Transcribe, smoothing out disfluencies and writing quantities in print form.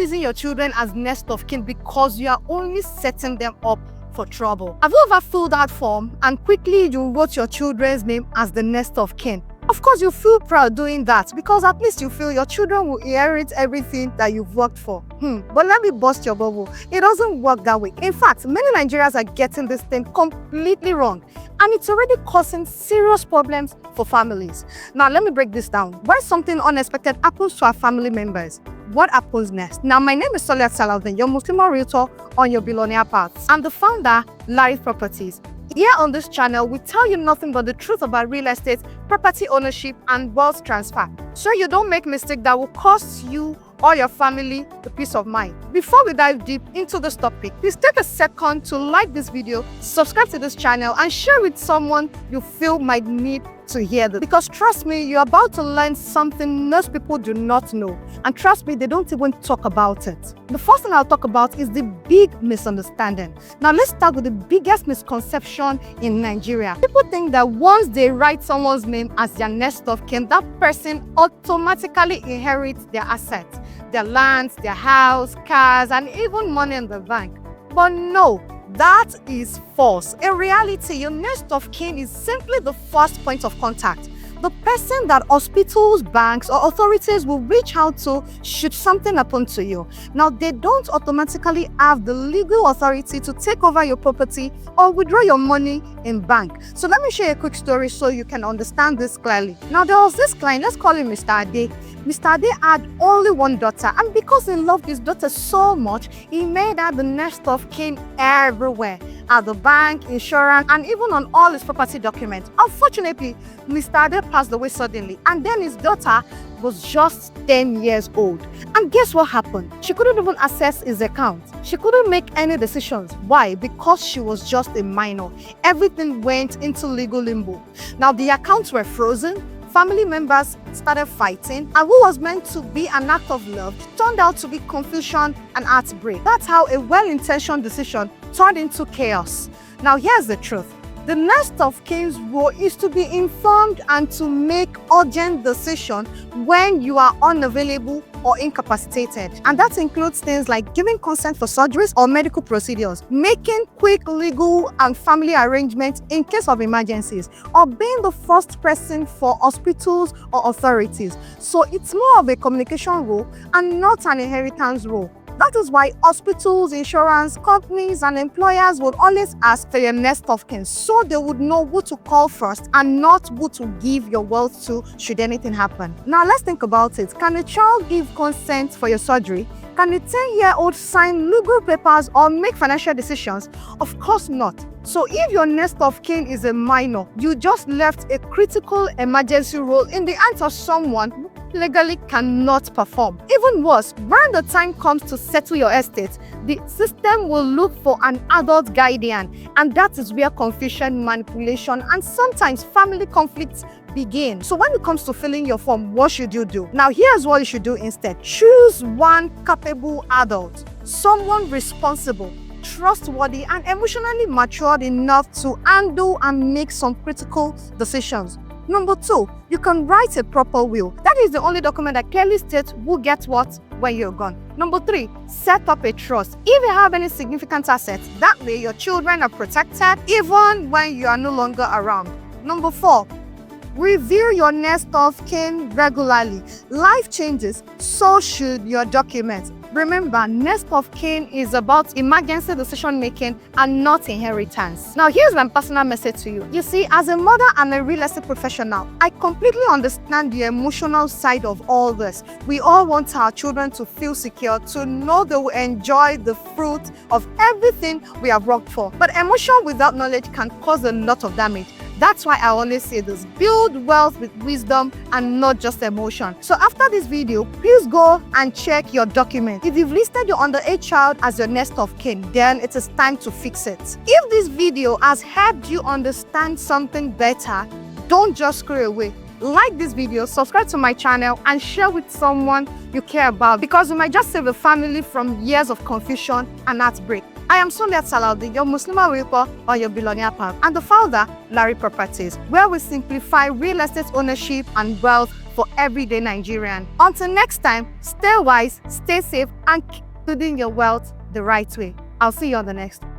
using your children as next of kin because you are only setting them up for trouble. Have you ever filled out form and quickly you wrote your children's name as the next of kin? Of course, you feel proud doing that because at least you feel your children will inherit everything that you've worked for. But let me bust your bubble. It doesn't work that way. In fact, many Nigerians are getting this thing completely wrong, and it's already causing serious problems for families. Now, let me break this down. When something unexpected happens to our family members, what happens next? Now, my name is Soliat Salaudeen, your Muslimah Realtor on your billionaire path. I'm the founder, Lahrith Properties. Here on this channel, we tell you nothing but the truth about real estate, property ownership, and wealth transfer, so you don't make mistakes that will cost you or your family the peace of mind. Before we dive deep into this topic, please take a second to like this video, subscribe to this channel, and share with someone you feel might need to hear this. Because trust me, you're about to learn something most people do not know. And trust me, they don't even talk about it. The first thing I'll talk about is the big misunderstanding. Now let's start with the biggest misconception in Nigeria. People think that once they write someone's name as their next of kin, that person automatically inherits their assets, their lands, their house, cars, and even money in the bank. But no, that is false. In reality, your next of kin is simply the first point of contact, the person that hospitals, banks, or authorities will reach out to should something happen to you. Now, they don't automatically have the legal authority to take over your property or withdraw your money in bank. So let me share a quick story so you can understand this clearly. Now, there was this client, let's call him Mr. Ade. Mr. Ade had only one daughter, and because he loved his daughter so much, he made her the next of kin everywhere, at the bank, insurance, and even on all his property documents. Unfortunately, Mr. Ade passed away suddenly, and then his daughter was just 10 years old. And guess what happened? She couldn't even access his account. She couldn't make any decisions. Why? Because she was just a minor. Everything went into legal limbo. Now, the accounts were frozen. Family members started fighting, and what was meant to be an act of love turned out to be confusion and heartbreak. That's how a well-intentioned decision turned into chaos. Now, here's the truth. The next of kin's role is to be informed and to make urgent decisions when you are unavailable or incapacitated. And that includes things like giving consent for surgeries or medical procedures, making quick legal and family arrangements in case of emergencies, or being the first person for hospitals or authorities. So it's more of a communication role and not an inheritance role. That is why hospitals, insurance companies, and employers would always ask for your next of kin, so they would know who to call first and not who to give your wealth to should anything happen. Now let's think about it. Can a child give consent for your surgery? Can a 10-year-old sign legal papers or make financial decisions? Of course not. So if your next of kin is a minor, you just left a critical emergency role in the hands of someone who legally cannot perform. Even worse, when the time comes to settle your estate, the system will look for an adult guardian, and that is where confusion, manipulation, and sometimes family conflicts begin. So when it comes to filling your form, what should you do? Now, here's what you should do instead. Choose one capable adult, someone responsible, trustworthy, and emotionally matured enough to handle and make some critical decisions. Number 2, you can write a proper will. That is the only document that clearly states who gets what when you're gone. Number 3, set up a trust. If you have any significant assets, that way your children are protected even when you are no longer around. Number 4, review your next of kin regularly. Life changes, so should your documents. Remember, next of kin is about emergency decision making and not inheritance. Now, here's my personal message to you. You see, as a mother and a real estate professional, I completely understand the emotional side of all this. We all want our children to feel secure, to know they will enjoy the fruit of everything we have worked for. But emotion without knowledge can cause a lot of damage. That's why I always say this: build wealth with wisdom and not just emotion. So after this video, please go and check your document. If you've listed your underage child as your next of kin, then it is time to fix it. If this video has helped you understand something better, don't just scroll away. Like this video, subscribe to my channel, and share with someone you care about, because we might just save the family from years of confusion and heartbreak. I am Soliat Salaudeen, your Muslimah Realtor on your billionaire path, and the founder, Lahrith Properties, where we simplify real estate ownership and wealth for everyday Nigerian. Until next time, stay wise, stay safe, and keep building your wealth the right way. I'll see you on the next one.